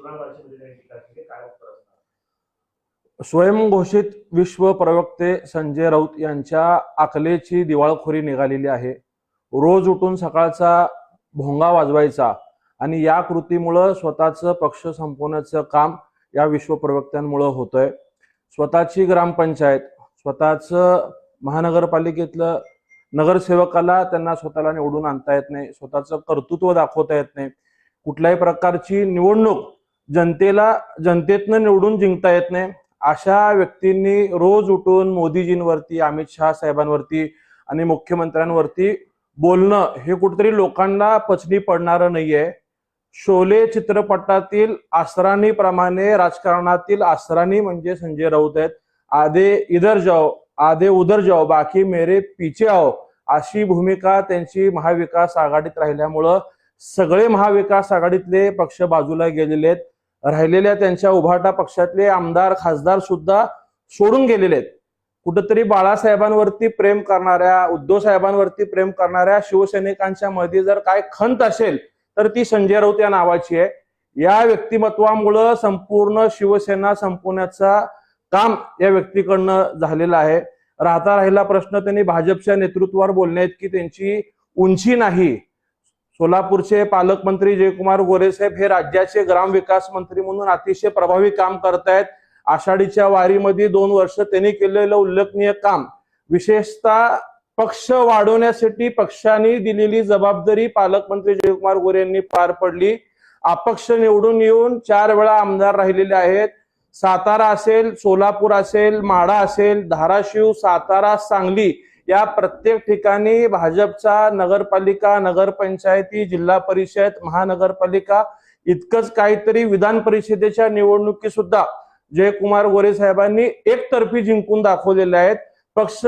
शिवराम बारशीमध्ये त्यांनी टीका केली, काय उत्तर असणार? स्वयंघोषित विश्व प्रवक्ते संजय राऊत यांच्या अकलेची दिवाळखोरी निघालेली आहे. रोज उठून सकाळचा भोंगा वाजवायचा आणि या कृतीमुळं स्वतःचं पक्ष संपवण्याचं काम या विश्व प्रवक्त्यांमुळं होतंय. स्वतःची ग्रामपंचायत, स्वतःचं महानगरपालिकेतलं नगरसेवकाला त्यांना स्वतःला निवडून आणता येत नाही, स्वतःचं कर्तृत्व दाखवता येत नाही, कुठल्याही प्रकारची निवडणूक जनतेतनं निवडून जिंकता येत नाही. अशा व्यक्तींनी रोज उठून मोदीजींवरती, अमित शहा साहेबांवरती आणि मुख्यमंत्र्यांवरती बोलणं हे कुठेतरी लोकांना पचनी पडणारं नाहीये. शोले चित्रपटातील आसरानीप्रमाणे राजकारणातील आसरानी म्हणजे संजय राऊत आहेत. आधे इधर जाओ, आधे उधर जाओ, बाकी मेरे पीछे आओ, अशी भूमिका त्यांची महाविकास आघाडीत राहिल्यामुळं सगळे महाविकास आघाडीतले पक्ष बाजूला गेलेले आहेत. राहिलेल्या त्यांच्या उभाटा पक्षातले आमदार खासदार सुद्धा सोडून गेलेले आहेत. कुठंतरी बाळासाहेबांवरती प्रेम करणाऱ्या, उद्धव साहेबांवरती प्रेम करणाऱ्या शिवसैनिकांच्या मध्ये जर काय खंत असेल तर ती संजय राऊत या नावाची आहे. या व्यक्तिमत्वामुळं संपूर्ण शिवसेना संपवण्याचा काम या व्यक्तीकडनं झालेलं आहे. राहिला प्रश्न त्यांनी भाजपच्या नेतृत्वावर बोलण्यात की त्यांची उंची नाही. सोलापूरचे पालकमंत्री जयकुमार गोरे साहेब हे राज्याचे ग्रामविकास मंत्री म्हणून अतिशय प्रभावी काम करतायत. आषाढीच्या वारीमध्ये 2 वर्ष त्यांनी केलेलं उल्लेखनीय काम, विशेषतः पक्ष वाढवण्यासाठी पक्षाने दिलेली जबाबदारी पालकमंत्री जयकुमार गोरे यांनी पार पडली. अपक्ष निवडून येऊन 4 वेळा आमदार राहिलेले आहेत. सातारा असेल, सोलापूर असेल, माढा असेल, धाराशिव, सातारा, सांगली या प्रत्येक ठिकाणी भाजपचा नगरपालिका, नगरपंचायती, जिल्हा परिषद, महानगरपालिका इतकंच काहीतरी विधान परिषदेच्या निवडणुकी सुद्धा जयकुमार गोरे साहेबांनी एकतर्फी जिंकून दाखवलेले आहेत. पक्ष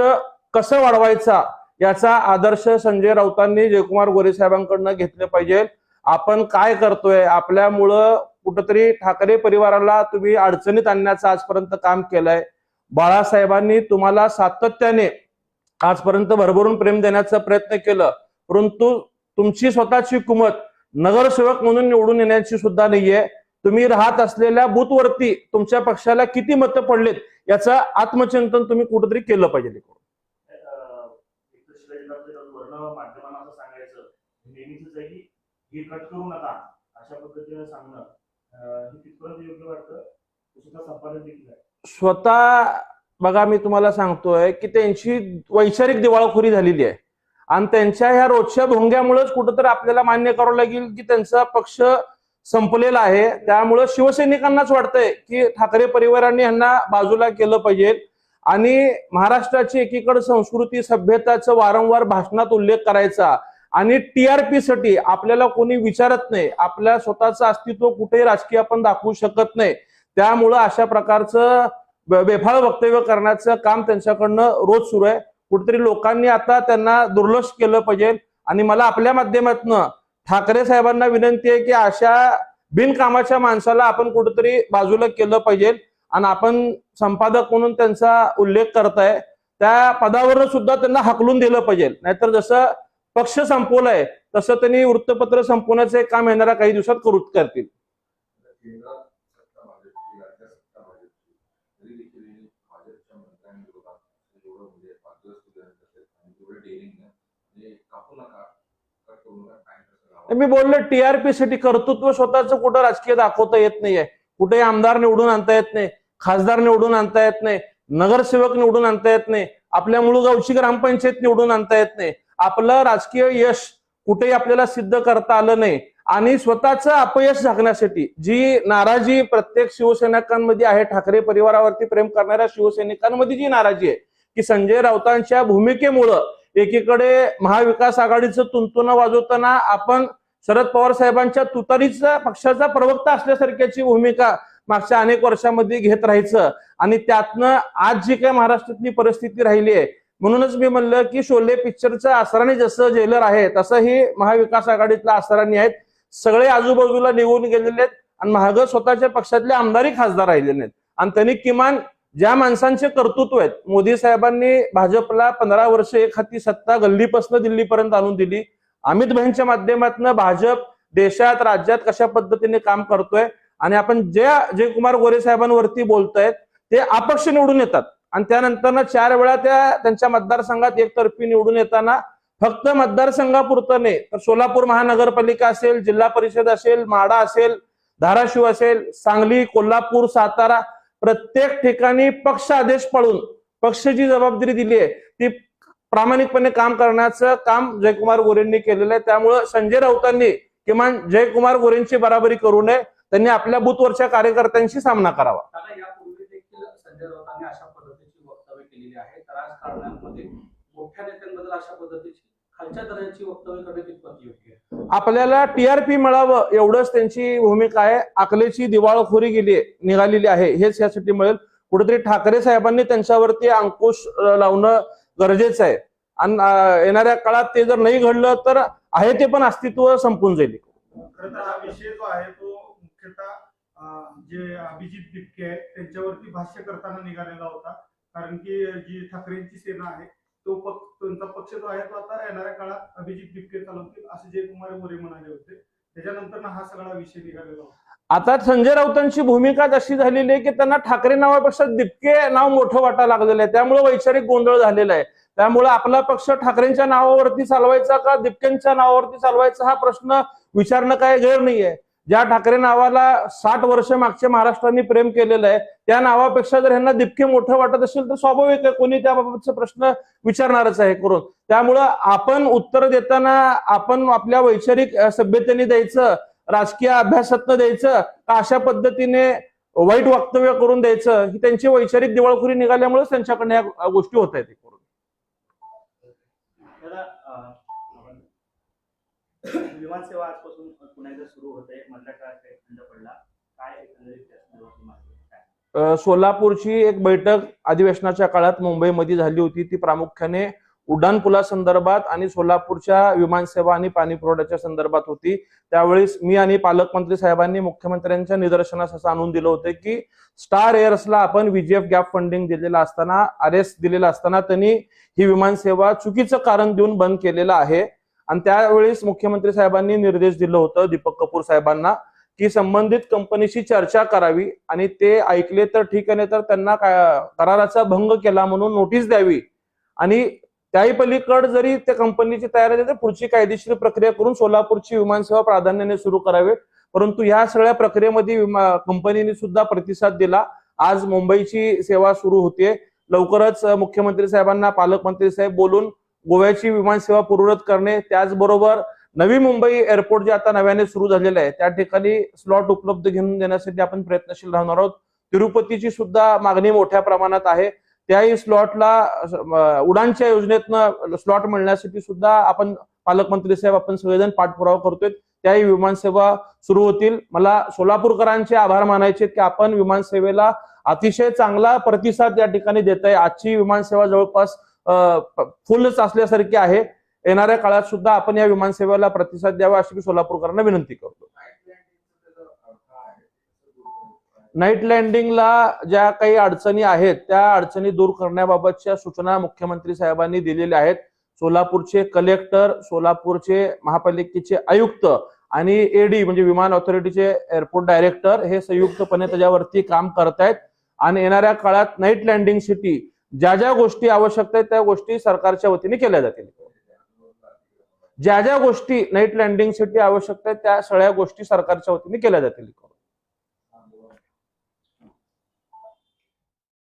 कसं वाढवायचा याचा आदर्श संजय राऊतांनी जयकुमार गोरे साहेबांकडनं घेतले पाहिजे. आपण काय करतोय, आपल्यामुळं कुठंतरी ठाकरे परिवाराला तुम्ही अडचणीत आणण्याचं आजपर्यंत काम केलंय. बाळासाहेबांनी तुम्हाला सातत्याने आजपर्यंत भरभरून प्रेम देण्याचा प्रयत्न केलं, परंतु तुमची स्वतःची कुमत नगरसेवक म्हणून निवडून येण्याची सुद्धा नाहीये. तुम्ही राहत असलेल्या बूथवरती तुमच्या पक्षाला किती मतं पडलेत याचं आत्मचिंतन तुम्ही कुठेतरी केलं पाहिजे. माध्यमांना असं सांगायचं नेहमीच आहे की हे कट करू नका, अशा पद्धतीने सांगणं हे कितपर्यंत योग्य वाटतं? स्वतः संपादन देखील आहे. स्वतः बघा, मी तुम्हाला सांगतोय की त्यांची वैचारिक दिवाळखोरी झालेली आहे आणि त्यांच्या ह्या रोजच्या भोंग्यामुळेच कुठंतरी आपल्याला मान्य करावं लागेल की त्यांचा पक्ष संपलेला आहे. त्यामुळे शिवसैनिकांनाच वाटतंय की ठाकरे परिवारांनी यांना बाजूला केलं पाहिजे आणि महाराष्ट्राची एकीकडे संस्कृती सभ्यताचं वारंवार भाषणात उल्लेख करायचा आणि टीआरपी साठी आपल्याला कोणी विचारत नाही. आपल्या स्वतःचं अस्तित्व कुठेही राजकीय आपण दाखवू शकत नाही. त्यामुळं अशा प्रकारचं बेफाळ वक्तव्य करण्याचं काम त्यांच्याकडनं रोज सुरू आहे. कुठेतरी लोकांनी आता त्यांना दुर्लक्ष केलं पाहिजे आणि मला आपल्या माध्यमातून ठाकरे साहेबांना विनंती आहे की अशा बिनकामाच्या माणसाला आपण कुठेतरी बाजूला केलं पाहिजे आणि आपण संपादक म्हणून त्यांचा उल्लेख करताय त्या पदावरून सुद्धा त्यांना हकलून दिलं पाहिजे. नाहीतर जसं पक्ष संपवलाय तसं त्यांनी वृत्तपत्र संपवण्याचं एक काम येणाऱ्या काही दिवसात करतील. मी बोललो टीआरपी साठी कर्तृत्व स्वतःच कुठं राजकीय दाखवता येत नाहीये. कुठे आमदार निवडून आणता येत नाही, खासदार निवडून आणता येत नाही, नगरसेवक निवडून आणता येत नाही, आपल्या मुळगावची ग्रामपंचायत निवडून आणता येत नाही. आपलं राजकीय यश कुठेही आपल्याला सिद्ध करता आलं नाही आणि स्वतःचं अपयश झाकण्यासाठी जी नाराजी प्रत्येक शिवसैनिकांमध्ये आहे, ठाकरे परिवारावरती प्रेम करणाऱ्या शिवसैनिकांमध्ये जी नाराजी आहे की संजय राऊतांच्या भूमिकेमुळं एकीकडे महाविकास आघाडीचं तुंतुणं वाजवताना आपण शरद पवार साहेबांच्या तुतारीचा पक्षाचा प्रवक्ता असल्यासारख्याची भूमिका मागच्या अनेक वर्षांमध्ये घेत राहायचं आणि त्यातनं आज जी काही महाराष्ट्रातली परिस्थिती राहिली आहे. म्हणूनच मी म्हणलं की शोले पिक्चरचं आसरानी जसं जेलर आहे तसं ही महाविकास आघाडीतला आसरानी आहेत. सगळे आजूबाजूला निघून गेलेले आहेत आणि महाग स्वतःच्या पक्षातले आमदारी खासदार राहिलेले नाहीत आणि त्यांनी किमान ज्या माणसांचे कर्तृत्व आहेत, मोदी साहेबांनी भाजपला 15 वर्ष एक हाती सत्ता गल्लीपासून दिल्लीपर्यंत आणून दिली. अमित भाईंच्या माध्यमातून भाजप देशात राज्यात कशा पद्धतीने काम करतोय आणि आपण जयकुमार गोरे साहेबांवरती बोलतायत ते अपक्ष निवडून येतात आणि त्यानंतर 4 वेळा त्यांच्या मतदारसंघात एकतर्फी निवडून येताना फक्त मतदारसंघापुरतं नाही तर सोलापूर महानगरपालिका असेल, जिल्हा परिषद असेल, माढा असेल, धाराशिव असेल, सांगली, कोल्हापूर, सातारा प्रत्येक ठिकाणी पक्ष आदेश पाळून पक्षाची जबाबदारी दिली आहे ती प्रामाणिकपणे काम करण्याचं काम जयकुमार गोरेंनी केलेलं आहे. त्यामुळे संजय राऊतांनी किमान जयकुमार गोरेंची बराबरी करू नये, त्यांनी आपल्या बूथवरच्या कार्यकर्त्यांशी सामना करावा. यापूर्वी देखील संजय राऊतांनी अशा पद्धतीची वक्तव्य केलेली आहे. राजकारणामध्ये मोठ्या नेत्यांबद्दल अशा पद्धतीची खालच्या दर्जाची वक्तव्य करणे कितपत योग्य आहे? आपल्याला टीआरपी मिळावं एवढंच त्यांची भूमिका आहे. अकलेची दिवाळखोरी निघालेली आहे हेच यासाठी मिळेल. कुठेतरी ठाकरे साहेबांनी त्यांच्यावरती अंकुश लावणं गरजेचं आहे आणि येणाऱ्या काळात ते जर नाही घडलं तर आहे ते पण अस्तित्व संपून जाईल. खरं तर हा विषय जो आहे तो मुख्यतः जे अभिजित बिबके आहेत त्यांच्यावरती भाष्य करताना निघालेला होता. कारण की जी ठाकरेंची सेना आहे त्यांचा पक्ष जो आहे तो आता येणाऱ्या काळात अभिजित बिबके चालवतील असे जयकुमार गोरे म्हणाले होते. त्याच्यानंतर हा सगळा विषय निघालेला होता. आता संजय राऊतांची भूमिका अशी झालेली आहे की त्यांना ठाकरे नावापेक्षा दिपके नाव मोठं वाटायला लागलेलं आहे. त्यामुळे वैचारिक गोंधळ झालेला आहे. त्यामुळे आपला पक्ष ठाकरेंच्या नावावरती चालवायचा का दिपकेंच्या नावावरती चालवायचा हा प्रश्न विचारणं काय गैर नाहीये. ज्या ठाकरे नावाला 60 वर्ष मागच्या महाराष्ट्राने प्रेम केलेलं आहे त्या नावापेक्षा जर ह्यांना दिपके मोठं वाटत असेल तर स्वाभाविक आहे कोणी त्याबाबतचा प्रश्न विचारणारच आहे करून. त्यामुळं आपण उत्तर देताना आपण आपल्या वैचारिक सभ्यतेने द्यायचं, राजकीय अभ्यासातनं द्यायचं का अशा पद्धतीने वाईट वक्तव्य करून द्यायचं, ही त्यांची वैचारिक दिवाळखोरी निघाल्यामुळे त्यांच्याकडनं या गोष्टी होत आहेत. विमान सेवा आजपासून पुन्हा एकदा सुरू होत आहे. मधल्या काळात काही खंड पडला, काय एकंदरीत सोलापूरची एक बैठक अधिवेशनाच्या काळात मुंबईमध्ये झाली होती. ती प्रामुख्याने उड्डाणपुलासंदर्भात आणि सोलापूरच्या विमानसेवा आणि पाणी पुरवठ्याच्या संदर्भात होती. त्यावेळेस मी आणि पालकमंत्री साहेबांनी मुख्यमंत्र्यांच्या निदर्शनास असं आणून दिलं होतं की स्टार एअर्सला आपण VGF गॅप फंडिंग दिलेलं असताना, RS दिलेलं असताना त्यांनी ही विमानसेवा चुकीचं कारण देऊन बंद केलेलं आहे. आणि त्यावेळेस मुख्यमंत्री साहेबांनी निर्देश दिलं होतं दीपक कपूर साहेबांना की संबंधित कंपनीशी चर्चा करावी आणि ते ऐकले तर ठीक आहे, तर त्यांना कराराचा भंग केला म्हणून नोटीस द्यावी आणि त्याही पलीकड जरी त्या कंपनीची तयारी आहे तर पुढची कायदेशीर प्रक्रिया करून सोलापूरची विमानसेवा प्राधान्याने सुरू करावी. परंतु या सगळ्या प्रक्रियेमध्ये कंपनीने सुद्धा प्रतिसाद दिला. आज मुंबईची सेवा सुरू होते. लवकरच मुख्यमंत्री साहेबांना पालकमंत्री साहेब बोलून गोव्याची विमानसेवा पूर्ववत करणे, त्याचबरोबर नवी मुंबई एअरपोर्ट जे आता नव्याने सुरू झालेलं आहे त्या ठिकाणी स्लॉट उपलब्ध घेऊन देण्यासाठी आपण प्रयत्नशील राहणार आहोत. तिरुपतीची सुद्धा मागणी मोठ्या प्रमाणात आहे. त्याही स्लॉटला उडानच्या योजनेतनं स्लॉट मिळण्यासाठी सुद्धा आपण पालकमंत्री साहेब आपण सगळेजण पाठपुरावा करतोय. त्याही विमानसेवा सुरू होतील. मला सोलापूरकरांचे आभार मानायचे की आपण विमानसेवेला अतिशय चांगला प्रतिसाद या ठिकाणी देत आहे. आजची विमानसेवा जवळपास फुलच असल्यासारखी आहे. येणाऱ्या काळात सुद्धा आपण या विमानसेवेला प्रतिसाद द्यावा अशी मी सोलापूरकरांना विनंती करतो. नाईट लँडिंगला ज्या काही अडचणी आहेत त्या अडचणी दूर करण्याबाबतच्या सूचना मुख्यमंत्री साहेबांनी दिलेल्या आहेत. सोलापूरचे कलेक्टर, सोलापूरचे महापालिकेचे आयुक्त आणि AD म्हणजे विमान ऑथॉरिटीचे एअरपोर्ट डायरेक्टर हे संयुक्तपणे त्याच्यावरती काम करतायत आणि येणाऱ्या काळात नाईट लँडिंगसाठी ज्या ज्या गोष्टी आवश्यक आहेत त्या गोष्टी सरकारच्या वतीने केल्या जातील. ज्या ज्या गोष्टी नाईट लँडिंगसाठी आवश्यक आहेत त्या सगळ्या गोष्टी सरकारच्या वतीने केल्या जातील.